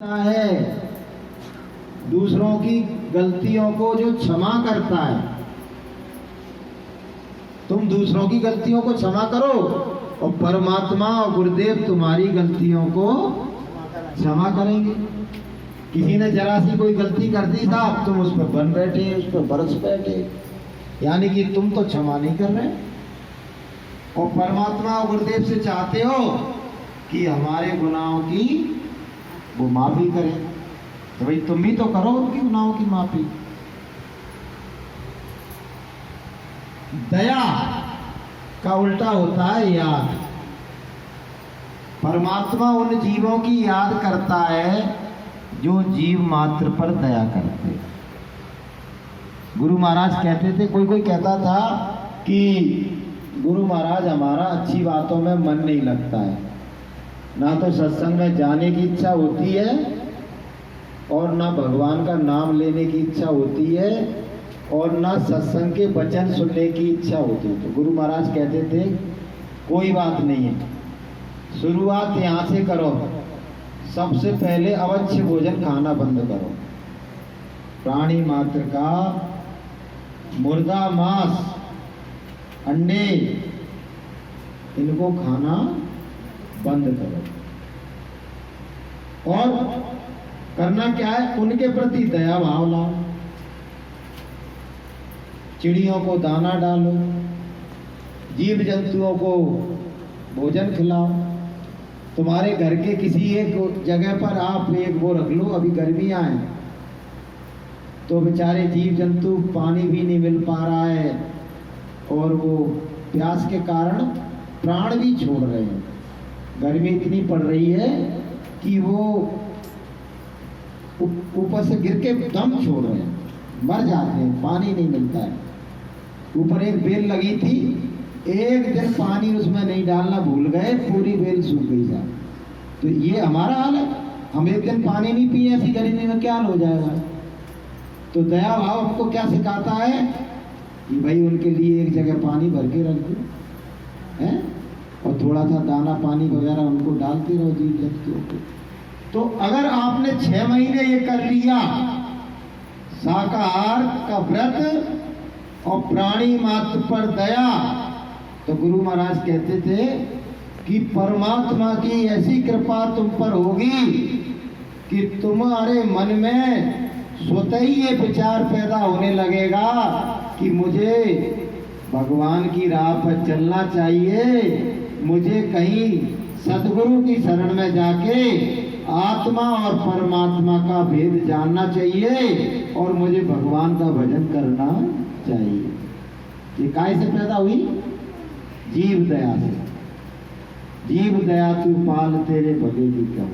है दूसरों की गलतियों को जो क्षमा करता है। तुम दूसरों की गलतियों को क्षमा करो और परमात्मा और गुरुदेव तुम्हारी गलतियों को क्षमा करेंगे। किसी ने जरा सी कोई गलती कर दी साहब, तुम उस पर बन बैठे, उस पर बरस बैठे, यानी कि तुम तो क्षमा नहीं कर रहे। और परमात्मा और गुरुदेव से चाहते हो कि हमारे गुनाहों की वो माफी करें, तो भाई तुम भी तो करो उनकी गुनाहों की माफी। दया का उल्टा होता है याद। परमात्मा उन जीवों की याद करता है जो जीव मात्र पर दया करते। गुरु महाराज कहते थे, कोई कहता था कि गुरु महाराज हमारा अच्छी बातों में मन नहीं लगता है, ना तो सत्संग में जाने की इच्छा होती है और ना भगवान का नाम लेने की इच्छा होती है और ना सत्संग के वचन सुनने की इच्छा होती है। तो गुरु महाराज कहते थे कोई बात नहीं है, शुरुआत यहाँ से करो। सबसे पहले अवश्य भोजन खाना बंद करो। प्राणी मात्र का मुर्दा मांस, अंडे, इनको खाना बंद करो। और करना क्या है, उनके प्रति दया भाव लाओ। चिड़ियों को दाना डालो, जीव जंतुओं को भोजन खिलाओ। तुम्हारे घर के किसी एक जगह पर आप एक वो रख लो, अभी गर्मियां हैं तो बेचारे जीव जंतु पानी भी नहीं मिल पा रहा है और वो प्यास के कारण प्राण भी छोड़ रहे हैं। गर्मी इतनी पड़ रही है कि वो ऊपर से गिर के दम छोड़ रहे हैं, मर जाते हैं, पानी नहीं मिलता है। ऊपर एक बेल लगी थी, एक दिन पानी उसमें नहीं डालना भूल गए, पूरी बेल सूख गई साहब। तो ये हमारा हाल है, हम एक दिन पानी नहीं पिए ऐसी गर्मी में क्या हाल हो जाएगा। तो दया भाव हमको क्या सिखाता है कि भाई उनके लिए एक जगह पानी भर के रख दो है और थोड़ा सा दाना पानी वगैरह उनको डालते रहो जीव जंतुओं को। तो अगर आपने 6 महीने ये कर लिया, शाकाहार का व्रत और प्राणी मात्र पर दया, तो गुरु महाराज कहते थे कि परमात्मा की ऐसी कृपा तुम पर होगी कि तुम्हारे मन में स्वतः ही ये विचार पैदा होने लगेगा कि मुझे भगवान की राह पर चलना चाहिए, मुझे कहीं सदगुरु की शरण में जाके आत्मा और परमात्मा का भेद जानना चाहिए और मुझे भगवान का भजन करना चाहिए। ये काहे से पैदा हुई? जीव दया से। जीव दया तू पाल तेरे भगे की क्या।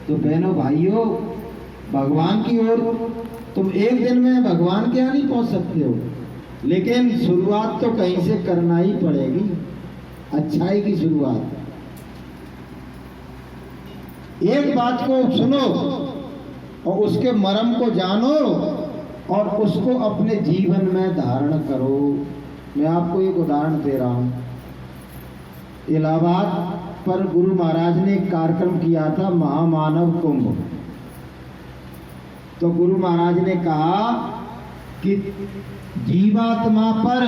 तो बहनों भाइयों, भगवान की ओर तुम एक दिन में भगवान के यहाँ नहीं पहुंच सकते हो, लेकिन शुरुआत तो कहीं से करना ही पड़ेगी। अच्छाई की शुरुआत। एक बात को सुनो और उसके मर्म को जानो और उसको अपने जीवन में धारण करो। मैं आपको एक उदाहरण दे रहा हूं। इलाहाबाद पर गुरु महाराज ने एक कार्यक्रम किया था, महामानव कुंभ। तो गुरु महाराज ने कहा कि जीवात्मा पर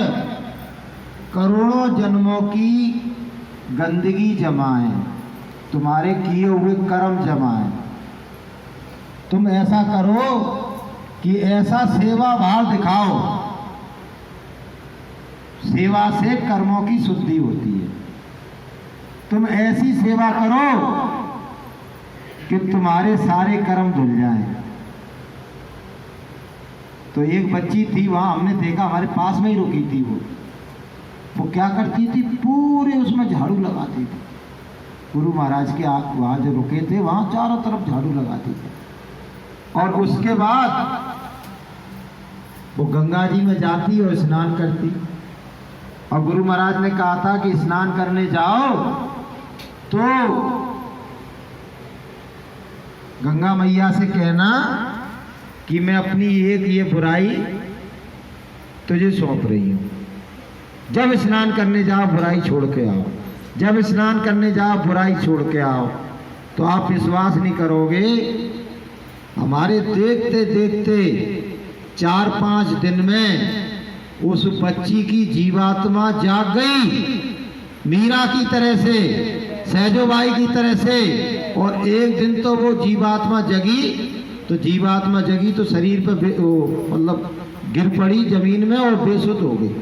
करोड़ों जन्मों की गंदगी जमा है, तुम्हारे किए हुए कर्म जमा है। तुम ऐसा करो कि ऐसा सेवा भाव दिखाओ, सेवा से कर्मों की शुद्धि होती है। तुम ऐसी सेवा करो कि तुम्हारे सारे कर्म धुल जाएं। तो एक बच्ची थी वहां, हमने देखा, हमारे पास में ही रुकी थी। वो क्या करती थी, पूरे उसमें झाड़ू लगाती थी। गुरु महाराज के वहां जो रुके थे वहां चारों तरफ झाड़ू लगाती थी। और उसके बाद वो गंगा जी में जाती और स्नान करती। और गुरु महाराज ने कहा था कि स्नान करने जाओ तो गंगा मैया से कहना कि मैं अपनी एक ये बुराई तुझे सौंप रही हूं। जब स्नान करने जाओ बुराई छोड़ के आओ, जब स्नान करने जाओ बुराई छोड़ के आओ। तो आप विश्वास नहीं करोगे, हमारे देखते देखते 4-5 दिन में उस बच्ची की जीवात्मा जाग गई, मीरा की तरह से, सहजोबाई की तरह से। और एक दिन तो वो जीवात्मा जगी, तो जीवात्मा जगी तो शरीर पर मतलब गिर पड़ी जमीन में और बेसुध हो गई।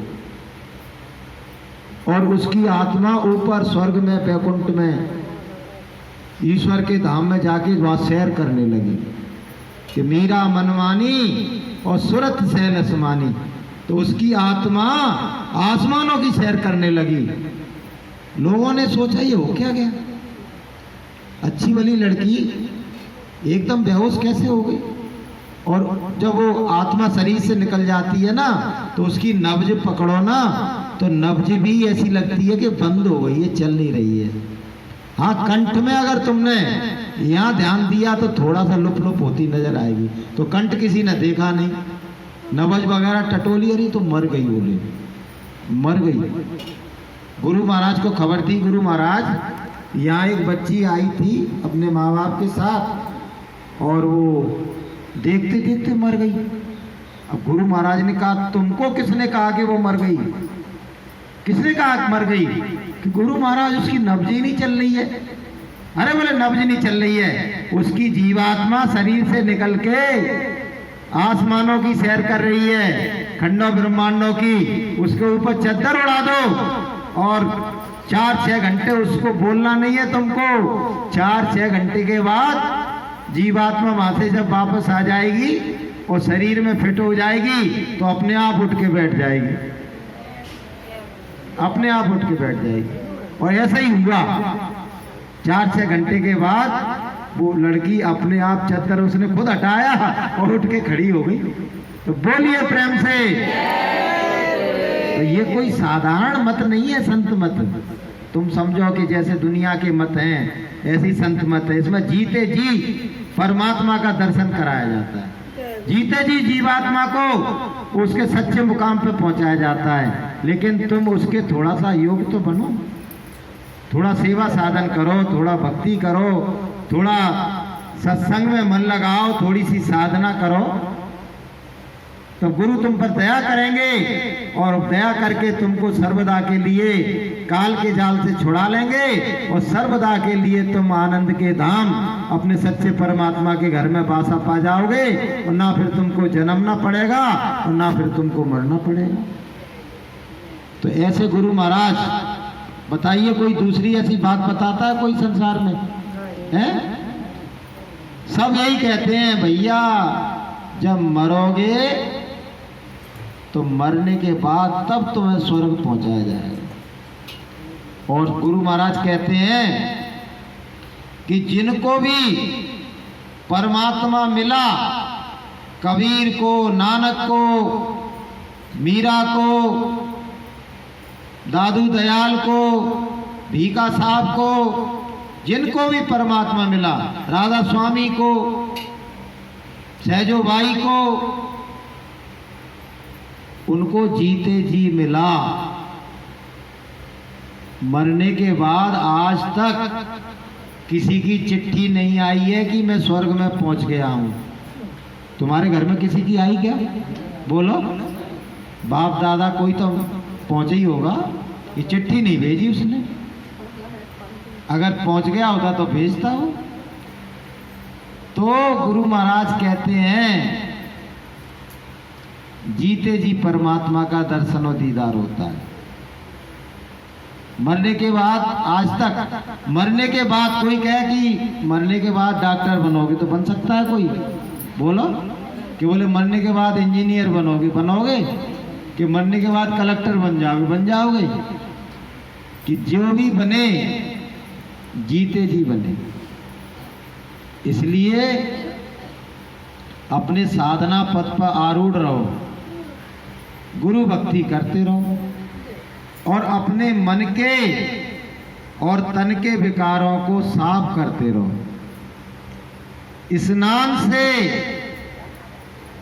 और उसकी आत्मा ऊपर स्वर्ग में, वैकुंठ में, ईश्वर के धाम में जाके वहां सैर करने लगी कि मीरा मनमानी और सुरत सैन समानी। तो उसकी आत्मा आसमानों की सैर करने लगी। लोगों ने सोचा ये हो क्या गया, अच्छी वाली लड़की एकदम बेहोश कैसे हो गई। और जब वो आत्मा शरीर से निकल जाती है ना, तो उसकी नब्ज पकड़ो ना, तो नब्ज भी ऐसी लगती है कि बंद हो गई है, चल नहीं रही है। हाँ, कंठ में अगर तुमने यहाँ ध्यान दिया तो थोड़ा सा लुप लुप होती नजर आएगी। तो कंठ किसी ने देखा नहीं, नब्ज वगैरह टटोली, अरे तो मर गई, बोले मर गई। गुरु महाराज को खबर थी, गुरु महाराज यहाँ एक बच्ची आई थी अपने माँ बाप के साथ और वो देखते देखते मर गई। अब गुरु महाराज ने कहा, तुमको किसने कहा कि वो मर गई? किसने कहा मर गई? कि गुरु महाराज उसकी नब्ज ही नहीं चल रही है। अरे बोले नब्ज नहीं चल रही है, उसकी जीवात्मा शरीर से निकल के आसमानों की सैर कर रही है, खंडों ब्रह्मांडों की। उसके ऊपर चद्दर उड़ा दो और 4-6 घंटे उसको बोलना नहीं है तुमको। 4-6 घंटे के बाद जीवात्मा वहां से जब वापस आ जाएगी और शरीर में फिट हो जाएगी तो अपने आप उठ के बैठ जाएगी, अपने आप उठ के बैठ जाएगी। और ऐसा ही हुआ, 4-6 घंटे के बाद वो लड़की अपने आप चद्दर उसने खुद हटाया और उठ के खड़ी हो गई। तो बोलिए प्रेम से। तो ये कोई साधारण मत नहीं है, संत मत। तुम समझो कि जैसे दुनिया के मत हैं ऐसी संत मत है। इसमें जीते जी परमात्मा का दर्शन कराया जाता है, जीते जी जीवात्मा को उसके सच्चे मुकाम पे पहुंचाया जाता है। लेकिन तुम उसके थोड़ा सा योग तो बनो, थोड़ा सेवा साधन करो, थोड़ा भक्ति करो, थोड़ा सत्संग में मन लगाओ, थोड़ी सी साधना करो, तो गुरु तुम पर दया करेंगे और दया करके तुमको सर्वदा के लिए काल के जाल से छुड़ा लेंगे और सर्वदा के लिए तुम आनंद के धाम अपने सच्चे परमात्मा के घर में वासा पा जाओगे। और ना फिर तुमको जन्मना पड़ेगा और ना फिर तुमको मरना पड़ेगा। तो ऐसे गुरु महाराज, बताइए कोई दूसरी ऐसी बात बताता है कोई संसार में है? सब यही कहते हैं, भैया जब मरोगे तो मरने के बाद तब तुम्हें स्वर्ग पहुंचाया जाएगा। और गुरु महाराज कहते हैं कि जिनको भी परमात्मा मिला, कबीर को, नानक को, मीरा को, दादू दयाल को, भीखा साहब को, जिनको भी परमात्मा मिला, राधा स्वामी को, सहजोबाई को, उनको जीते जी मिला। मरने के बाद आज तक किसी की चिट्ठी नहीं आई है कि मैं स्वर्ग में पहुंच गया हूं। तुम्हारे घर में किसी की आई क्या? बोलो। बाप दादा कोई तो पहुंचे ही होगा, ये चिट्ठी नहीं भेजी उसने। अगर पहुंच गया होता तो भेजता हो। तो गुरु महाराज कहते हैं जीते जी परमात्मा का दर्शन और दीदार होता है। मरने के बाद, आज तक मरने के बाद कोई कहे कि मरने के बाद डॉक्टर बनोगे, तो बन सकता है कोई? बोलो। कि बोले मरने के बाद इंजीनियर बनोगे, बनोगे? कि मरने के बाद कलेक्टर बन जाओगे, बन जाओगे? कि जो भी बने जीते जी बने। इसलिए अपने साधना पथ पर आरूढ़ रहो, गुरु भक्ति करते रहो और अपने मन के और तन के विकारों को साफ करते रहो। स्नान से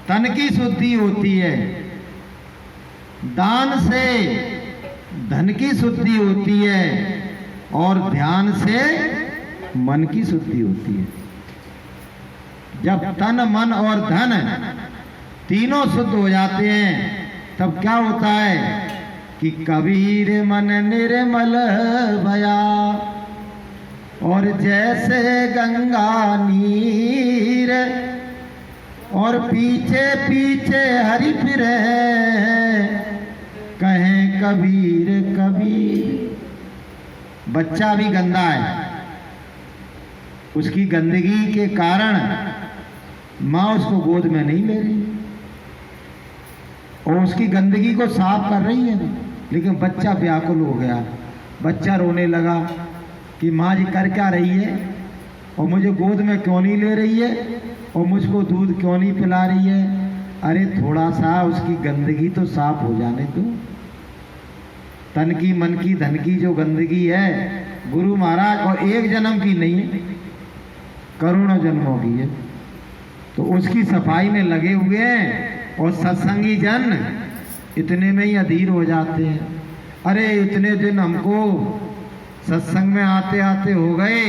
तन की शुद्धि होती है, दान से धन की शुद्धि होती है और ध्यान से मन की शुद्धि होती है। जब तन मन और धन तीनों शुद्ध हो जाते हैं तब क्या होता है कि कबीर मन निर्मल भया, और जैसे गंगा नीर और पीछे पीछे हरि फिरे, कहें कबीर कबीर। बच्चा भी गंदा है, उसकी गंदगी के कारण माँ उसको गोद में नहीं ले रही और उसकी गंदगी को साफ कर रही है, लेकिन बच्चा व्याकुल हो गया। बच्चा रोने लगा कि माँ जी कर क्या रही है और मुझे गोद में क्यों नहीं ले रही है और मुझको दूध क्यों नहीं पिला रही है। अरे थोड़ा सा उसकी गंदगी तो साफ हो जाने दो। तन की मन की धन की जो गंदगी है गुरु महाराज, और एक जन्म की नहीं है, करोड़ों जन्मों की है, तो उसकी सफाई में लगे हुए हैं। और सत्संगी जन इतने में ही अधीर हो जाते हैं। अरे इतने दिन हमको सत्संग में आते आते हो गए,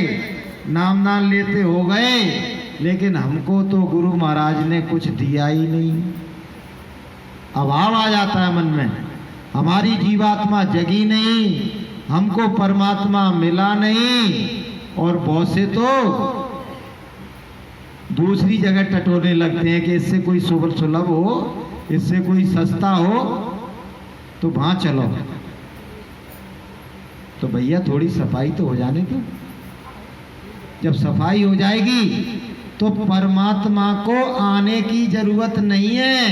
नाम नाम लेते हो गए, लेकिन हमको तो गुरु महाराज ने कुछ दिया ही नहीं। अभाव आ जाता है मन में, हमारी जीवात्मा जगी नहीं, हमको परमात्मा मिला नहीं, और बहुत से तो दूसरी जगह टटोलने लगते हैं कि इससे कोई सुलभ हो, इससे कोई सस्ता हो तो वहां चलो। तो भैया थोड़ी सफाई तो हो जाने दो। जब सफाई हो जाएगी तो परमात्मा को आने की जरूरत नहीं है,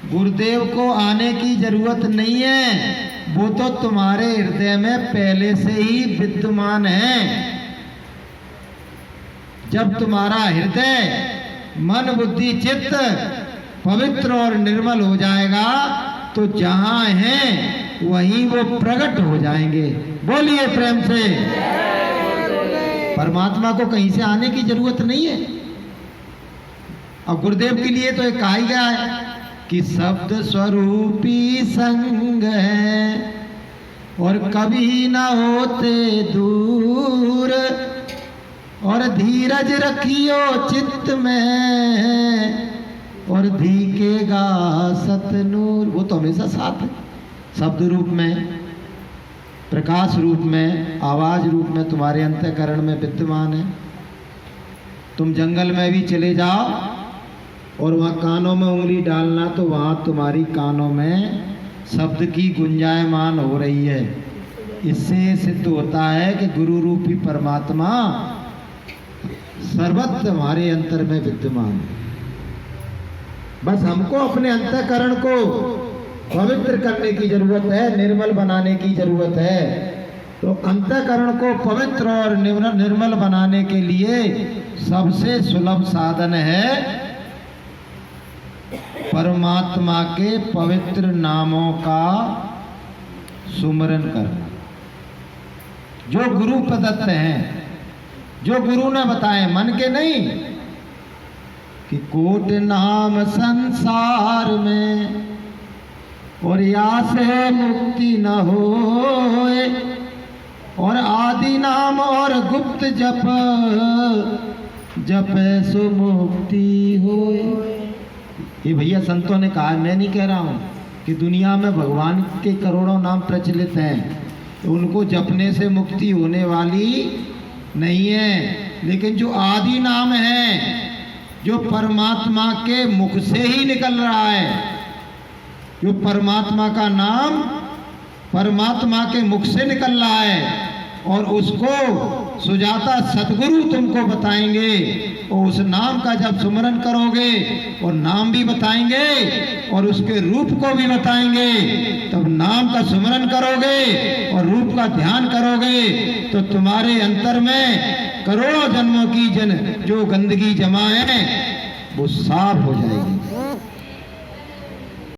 गुरुदेव को आने की जरूरत नहीं है, वो तो तुम्हारे हृदय में पहले से ही विद्यमान है। जब तुम्हारा हृदय मन बुद्धि चित्त पवित्र और निर्मल हो जाएगा तो जहां है वहीं वो प्रकट हो जाएंगे। बोलिए प्रेम से। परमात्मा को कहीं से आने की जरूरत नहीं है। और गुरुदेव के लिए तो एक कहा ही गया है कि शब्द स्वरूपी संग है और कभी ना होते दूर, और धीरज रखियो चित्त में और धीकेगा सतनूर। वो तो हमेशा साथ है, शब्द रूप में, प्रकाश रूप में, आवाज रूप में तुम्हारे अंतःकरण में विद्यमान है। तुम जंगल में भी चले जाओ और वहाँ कानों में उंगली डालना तो वहाँ तुम्हारी कानों में शब्द की गुंजायमान हो रही है। इससे सिद्ध होता है कि गुरु रूपी परमात्मा सर्वत्र हमारे अंतर में विद्यमान है। बस हमको अपने अंतःकरण को पवित्र करने की जरूरत है, निर्मल बनाने की जरूरत है। तो अंतःकरण को पवित्र और निर्मल बनाने के लिए सबसे सुलभ साधन है परमात्मा के पवित्र नामों का सुमरन करना, जो गुरु प्रदत्त हैं, जो गुरु ने बताए, मन के नहीं। कि कोट नाम संसार में और या से मुक्ति न होए, और आदि नाम और गुप्त जप जप सो मुक्ति होए। ये भैया संतों ने कहा, मैं नहीं कह रहा हूँ कि दुनिया में भगवान के करोड़ों नाम प्रचलित हैं, तो उनको जपने से मुक्ति होने वाली नहीं है। लेकिन जो आदि नाम है, जो परमात्मा के मुख से ही निकल रहा है, जो परमात्मा का नाम परमात्मा के मुख से निकल रहा है, और उसको सुजाता सतगुरु तुमको बताएंगे, और उस नाम का जब सुमरन करोगे और नाम भी बताएंगे और उसके रूप को भी बताएंगे, तब नाम का सुमरन करोगे और रूप का ध्यान करोगे तो तुम्हारे अंतर में करोड़ों जन्मों की जो गंदगी जमा है वो साफ हो जाएगी।